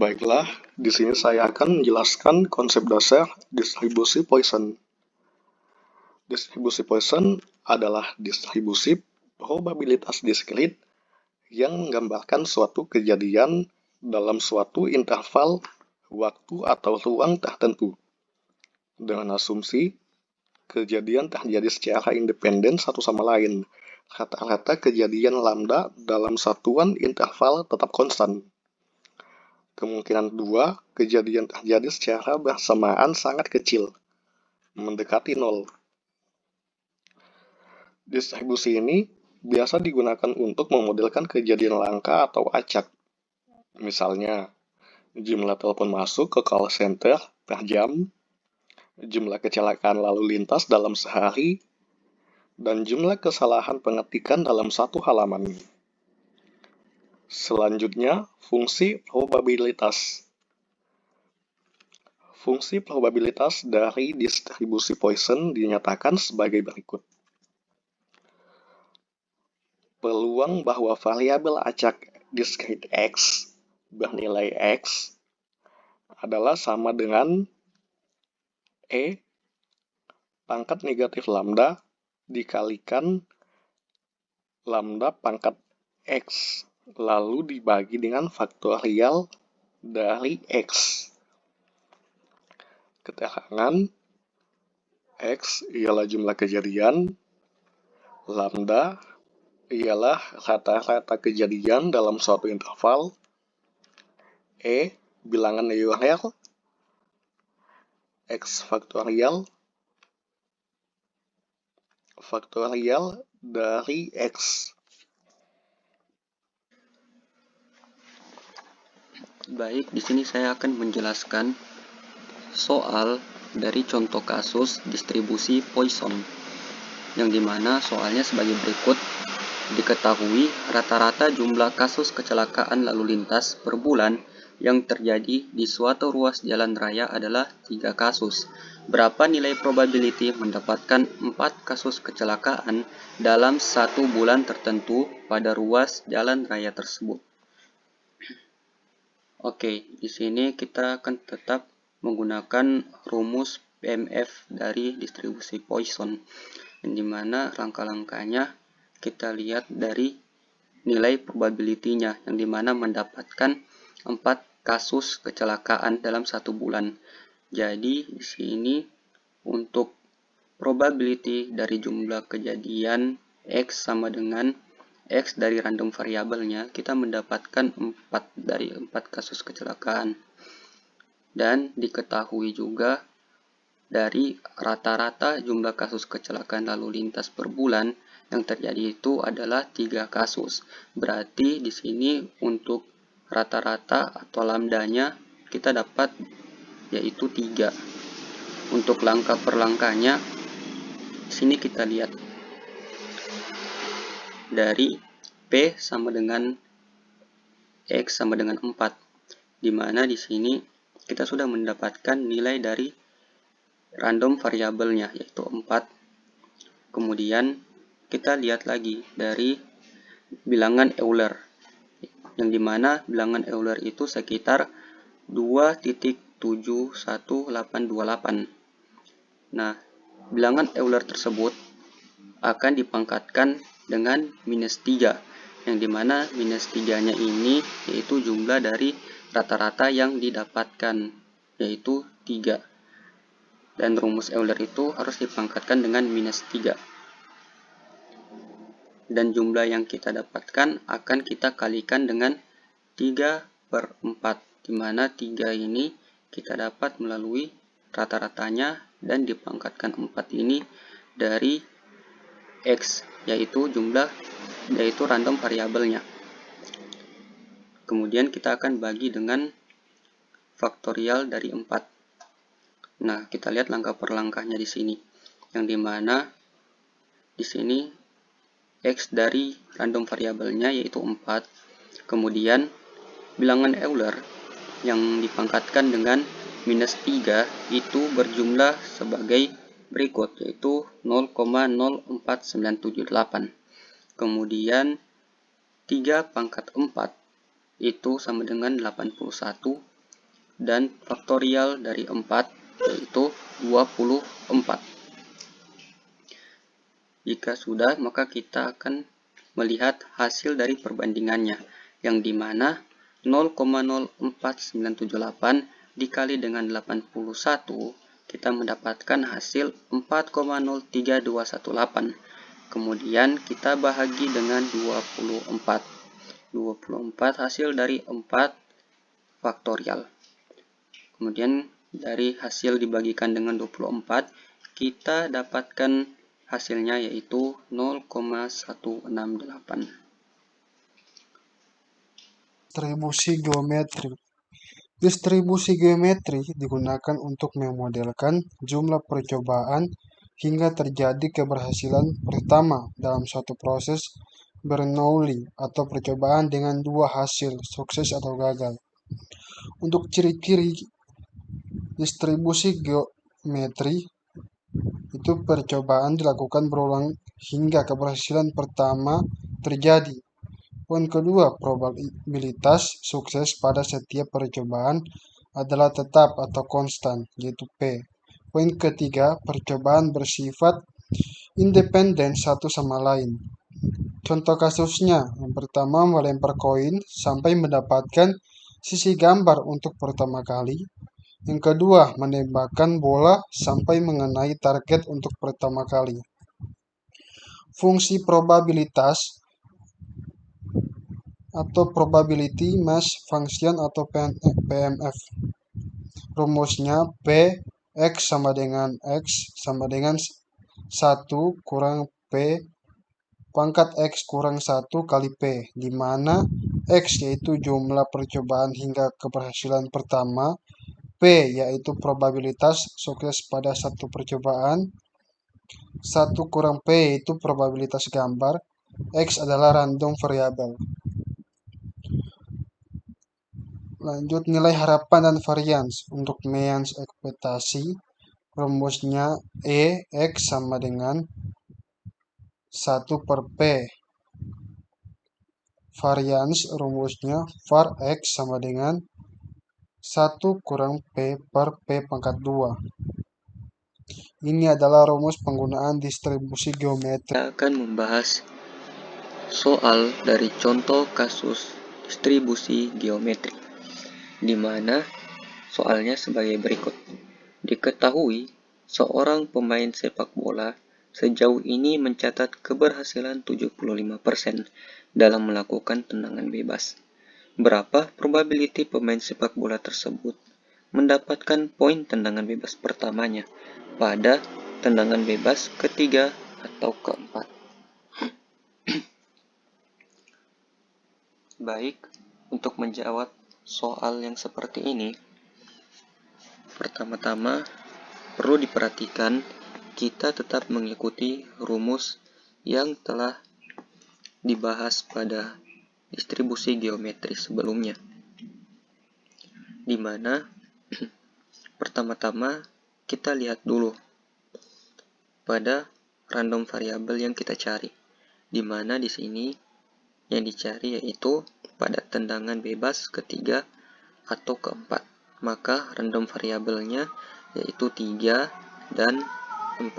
Baiklah, di sini saya akan menjelaskan konsep dasar distribusi Poisson. Distribusi Poisson adalah distribusi probabilitas diskrit yang menggambarkan suatu kejadian dalam suatu interval waktu atau ruang tertentu, dengan asumsi kejadian terjadi secara independen satu sama lain. Rata-rata kejadian lambda dalam satuan interval tetap konstan. Kemungkinan kedua, kejadian terjadi secara bersamaan sangat kecil, mendekati nol. Distribusi ini biasa digunakan untuk memodelkan kejadian langka atau acak. Misalnya, jumlah telepon masuk ke call center per jam, jumlah kecelakaan lalu lintas dalam sehari, dan jumlah kesalahan pengetikan dalam satu halaman. Selanjutnya, fungsi probabilitas. Fungsi probabilitas dari distribusi Poisson dinyatakan sebagai berikut. Peluang bahwa variabel acak diskrit X bernilai X adalah sama dengan E pangkat negatif lambda dikalikan lambda pangkat X, lalu dibagi dengan faktorial dari X. Keterangan X ialah jumlah kejadian, lambda ialah rata-rata kejadian dalam suatu interval, E bilangan neural, X faktorial dari X. Baik, di sini saya akan menjelaskan soal dari contoh kasus distribusi Poisson, yang dimana soalnya sebagai berikut. Diketahui rata-rata jumlah kasus kecelakaan lalu lintas per bulan yang terjadi di suatu ruas jalan raya adalah 3 kasus. Berapa nilai probability mendapatkan 4 kasus kecelakaan dalam 1 bulan tertentu pada ruas jalan raya tersebut? Oke, di sini kita akan tetap menggunakan rumus PMF dari distribusi Poisson, yang dimana langkah-langkahnya kita lihat dari nilai probability-nya, yang dimana mendapatkan 4 kasus kecelakaan dalam 1 bulan. Jadi di sini untuk probability dari jumlah kejadian X sama dengan X dari random variabelnya, kita mendapatkan 4 dari 4 kasus kecelakaan. Dan diketahui juga dari rata-rata jumlah kasus kecelakaan lalu lintas per bulan yang terjadi itu adalah 3 kasus. Berarti di sini untuk rata-rata atau lambdanya kita dapat yaitu 3. Untuk langkah per langkahnya, di sini kita lihat dari P sama dengan X sama dengan 4, di mana di sini kita sudah mendapatkan nilai dari random variabelnya yaitu 4. Kemudian kita lihat lagi dari bilangan Euler, yang dimana bilangan Euler itu sekitar 2.71828. Nah, bilangan Euler tersebut akan dipangkatkan dengan minus 3, yang dimana minus 3-nya ini yaitu jumlah dari rata-rata yang didapatkan, yaitu 3. Dan rumus Euler itu harus dipangkatkan dengan minus 3. Dan jumlah yang kita dapatkan akan kita kalikan dengan 3/4, di mana 3 ini kita dapat melalui rata-ratanya dan dipangkatkan 4 ini dari X, yaitu random variabelnya. Kemudian kita akan bagi dengan faktorial dari 4. Nah, kita lihat langkah per langkahnya di sini, yang dimana di sini X dari random variabelnya yaitu 4. Kemudian bilangan Euler yang dipangkatkan dengan minus 3 itu berjumlah sebagai berikut, yaitu 0,04978. Kemudian 3 pangkat 4 itu sama dengan 81, dan faktorial dari 4 yaitu 24. Jika sudah, maka kita akan melihat hasil dari perbandingannya, yang dimana 0,04978 dikali dengan 81, kita mendapatkan hasil 4,03218. Kemudian kita bahagi dengan 24. 24 hasil dari 4 faktorial. Kemudian dari hasil dibagikan dengan 24, kita dapatkan hasilnya yaitu 0,168. Distribusi geometri. Distribusi geometri digunakan untuk memodelkan jumlah percobaan hingga terjadi keberhasilan pertama dalam suatu proses Bernoulli atau percobaan dengan dua hasil, sukses atau gagal. Untuk ciri-ciri distribusi geometri, itu percobaan dilakukan berulang hingga keberhasilan pertama terjadi. Poin kedua, probabilitas sukses pada setiap percobaan adalah tetap atau konstan, yaitu P. Poin ketiga, percobaan bersifat independen satu sama lain. Contoh kasusnya, yang pertama melempar koin sampai mendapatkan sisi gambar untuk pertama kali. Yang kedua, menembakkan bola sampai mengenai target untuk pertama kali. Fungsi probabilitas atau probability mass function atau PMF. Rumusnya P X sama dengan 1 kurang P pangkat X kurang 1 kali P, di mana X yaitu jumlah percobaan hingga keberhasilan pertama, P yaitu probabilitas sukses pada satu percobaan, 1 kurang P yaitu probabilitas gambar, X adalah random variable. Lanjut, nilai harapan dan varians. Untuk means ekspektasi, rumusnya X sama dengan 1 per P. Varians rumusnya var X sama dengan 1 kurang P per P pangkat 2. Ini adalah rumus penggunaan distribusi geometri. Kita akan membahas soal dari contoh kasus distribusi geometri, di mana soalnya sebagai berikut. Diketahui seorang pemain sepak bola sejauh ini mencatat keberhasilan 75% dalam melakukan tendangan bebas. Berapa probability pemain sepak bola tersebut mendapatkan poin tendangan bebas pertamanya pada tendangan bebas ketiga atau keempat? Baik, untuk menjawab soal yang seperti ini, pertama-tama perlu diperhatikan kita tetap mengikuti rumus yang telah dibahas pada distribusi geometri sebelumnya, di mana pertama-tama kita lihat dulu pada random variable yang kita cari, di mana di sini yang dicari yaitu pada tendangan bebas ketiga atau keempat. Maka random variabelnya yaitu 3 dan 4.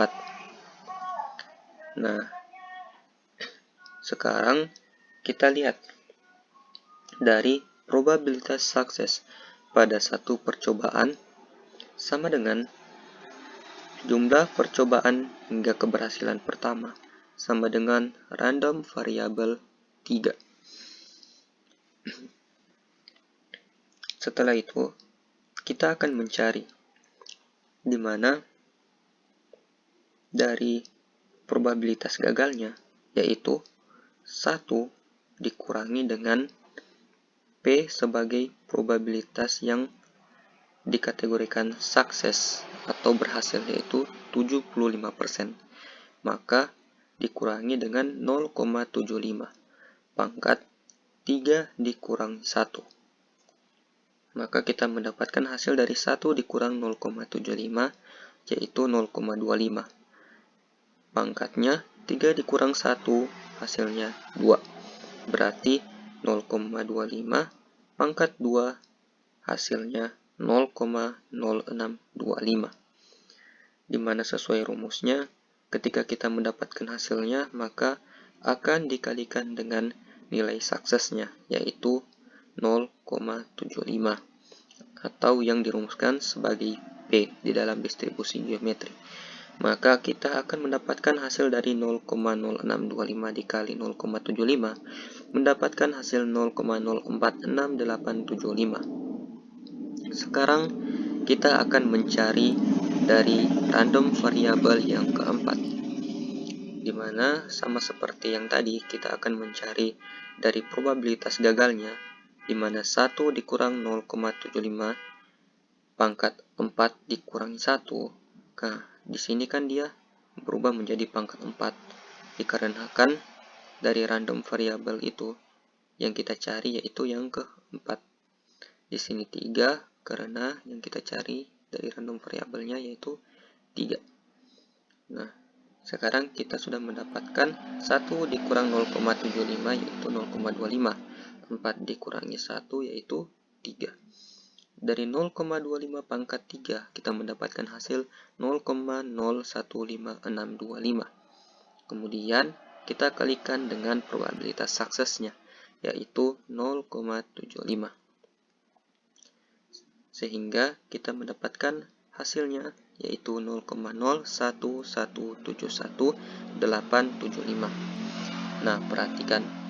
Nah, sekarang kita lihat dari probabilitas sukses pada satu percobaan sama dengan jumlah percobaan hingga keberhasilan pertama sama dengan random variable 3. Setelah itu, kita akan mencari di mana dari probabilitas gagalnya, yaitu 1 dikurangi dengan P sebagai probabilitas yang dikategorikan sukses atau berhasil, yaitu 75%. Maka dikurangi dengan 0,75 pangkat 3 dikurang 1. Maka kita mendapatkan hasil dari 1 dikurang 0,75 yaitu 0,25. Pangkatnya 3 dikurang 1 hasilnya 2. Berarti 0,25 pangkat 2 hasilnya 0,0625, di mana sesuai rumusnya ketika kita mendapatkan hasilnya maka akan dikalikan dengan nilai suksesnya, yaitu 0,75 atau yang dirumuskan sebagai P di dalam distribusi geometri. Maka kita akan mendapatkan hasil dari 0,0625 dikali 0,75 mendapatkan hasil 0,046875. Sekarang kita akan mencari dari random variabel yang keempat, di mana sama seperti yang tadi kita akan mencari dari probabilitas gagalnya, di mana 1 dikurang 0,75 pangkat 4 dikurangi 1. Nah, di sini kan dia berubah menjadi pangkat 4 dikarenakan dari random variabel itu yang kita cari yaitu yang keempat. Di sini 3 karena yang kita cari dari random variabelnya yaitu 3. Nah, sekarang kita sudah mendapatkan 1 dikurang 0,75 yaitu 0,25. 4 dikurangi 1 yaitu 3. Dari 0,25 pangkat 3 kita mendapatkan hasil 0,015625. Kemudian kita kalikan dengan probabilitas suksesnya yaitu 0,75. Sehingga kita mendapatkan hasilnya yaitu 0,01171875. Nah, perhatikan.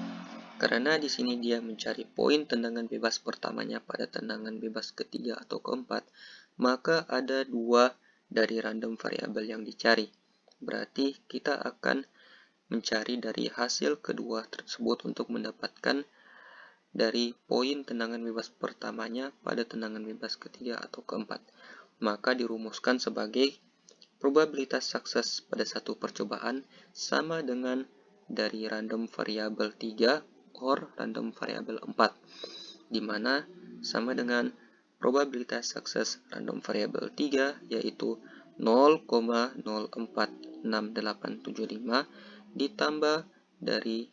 Karena di sini dia mencari poin tendangan bebas pertamanya pada tendangan bebas ketiga atau keempat, maka ada 2 dari random variabel yang dicari. Berarti kita akan mencari dari hasil kedua tersebut untuk mendapatkan dari poin tendangan bebas pertamanya pada tendangan bebas ketiga atau keempat. Maka dirumuskan sebagai probabilitas sukses pada satu percobaan sama dengan dari random variabel 3 or random variabel 4, di mana sama dengan probabilitas sukses random variabel 3 yaitu 0,046875 ditambah dari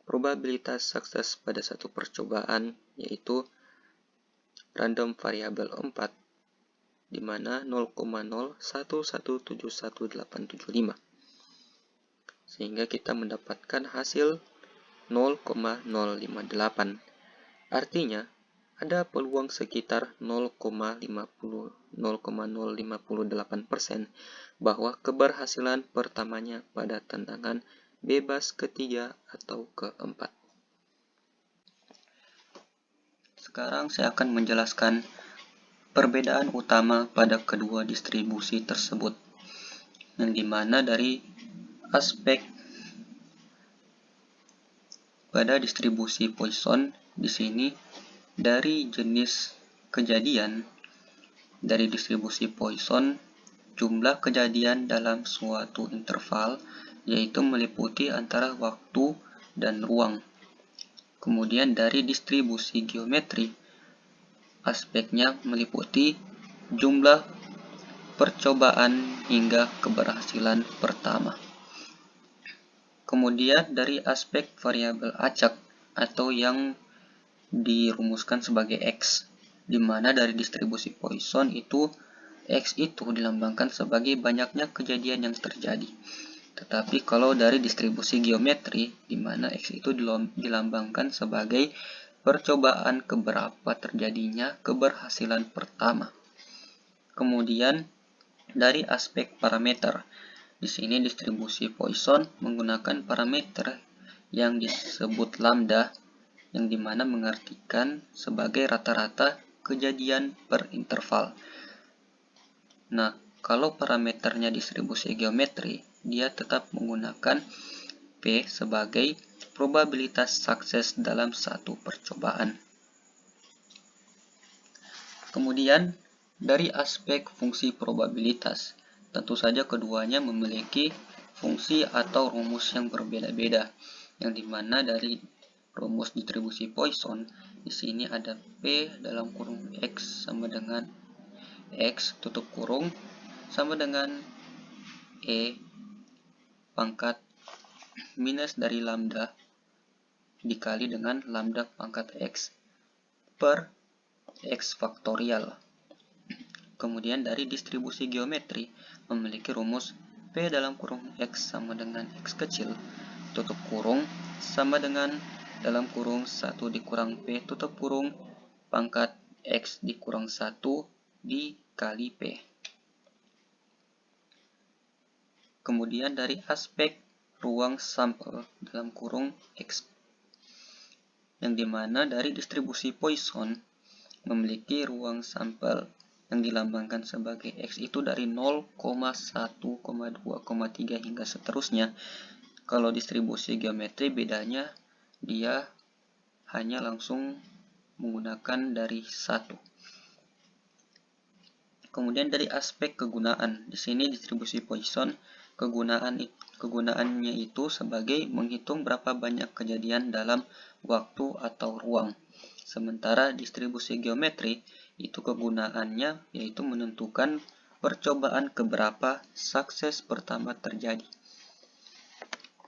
probabilitas sukses pada satu percobaan yaitu random variabel 4, di mana 0,01171875, sehingga kita mendapatkan hasil 0,058. Artinya ada peluang sekitar 0,058% bahwa keberhasilan pertamanya pada tendangan bebas ketiga atau keempat. Sekarang saya akan menjelaskan perbedaan utama pada kedua distribusi tersebut, yang dimana dari aspek pada distribusi Poisson di sini dari jenis kejadian dari distribusi Poisson, jumlah kejadian dalam suatu interval yaitu meliputi antara waktu dan ruang. Kemudian dari distribusi geometri, aspeknya meliputi jumlah percobaan hingga keberhasilan pertama. Kemudian dari aspek variabel acak atau yang dirumuskan sebagai X, di mana dari distribusi Poisson itu X itu dilambangkan sebagai banyaknya kejadian yang terjadi. Tetapi kalau dari distribusi geometri, di mana X itu dilambangkan sebagai percobaan keberapa terjadinya keberhasilan pertama. Kemudian dari aspek parameter, di sini distribusi Poisson menggunakan parameter yang disebut lambda, yang dimana mengartikan sebagai rata-rata kejadian per interval. Nah, kalau parameternya distribusi geometri, dia tetap menggunakan P sebagai probabilitas sukses dalam satu percobaan. Kemudian, dari aspek fungsi probabilitas, tentu saja keduanya memiliki fungsi atau rumus yang berbeda-beda, yang dimana dari rumus distribusi Poisson di sini ada P dalam kurung X sama dengan X tutup kurung sama dengan E pangkat minus dari lambda dikali dengan lambda pangkat X per X faktorial. Kemudian dari distribusi geometri memiliki rumus P dalam kurung X sama dengan X kecil, tutup kurung, sama dengan dalam kurung 1 dikurang P tutup kurung pangkat X dikurang 1 dikali P. Kemudian dari aspek ruang sampel dalam kurung X, yang dimana dari distribusi Poisson memiliki ruang sampel yang dilambangkan sebagai X itu dari 0,1, 2,3 hingga seterusnya. Kalau distribusi geometri bedanya dia hanya langsung menggunakan dari 1. Kemudian dari aspek kegunaan, di sini distribusi Poisson kegunaannya itu sebagai menghitung berapa banyak kejadian dalam waktu atau ruang. Sementara distribusi geometri itu kegunaannya yaitu menentukan percobaan keberapa sukses pertama terjadi.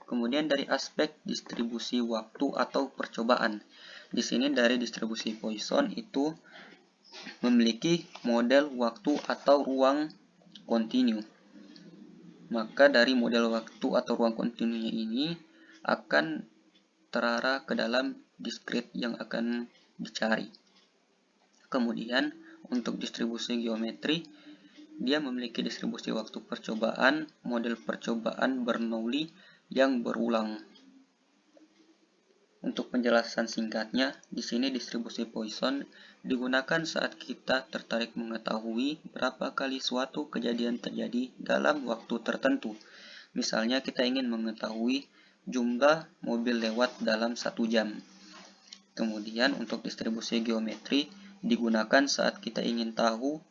Kemudian dari aspek distribusi waktu atau percobaan. Di sini dari distribusi Poisson itu memiliki model waktu atau ruang kontinu. Maka dari model waktu atau ruang kontinunya ini akan terarah ke dalam diskrit yang akan dicari. Kemudian untuk distribusi geometri, dia memiliki distribusi waktu percobaan, model percobaan Bernoulli yang berulang. Untuk penjelasan singkatnya, di sini distribusi Poisson digunakan saat kita tertarik mengetahui berapa kali suatu kejadian terjadi dalam waktu tertentu. Misalnya kita ingin mengetahui jumlah mobil lewat dalam 1 jam. Kemudian untuk distribusi geometri digunakan saat kita ingin tahu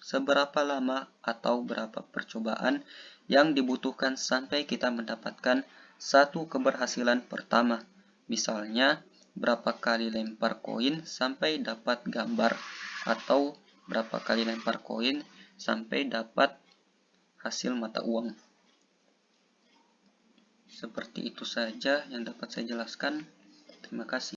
seberapa lama atau berapa percobaan yang dibutuhkan sampai kita mendapatkan satu keberhasilan pertama. Misalnya, berapa kali lempar koin sampai dapat gambar, atau berapa kali lempar koin sampai dapat hasil mata uang. Seperti itu saja yang dapat saya jelaskan. Terima kasih.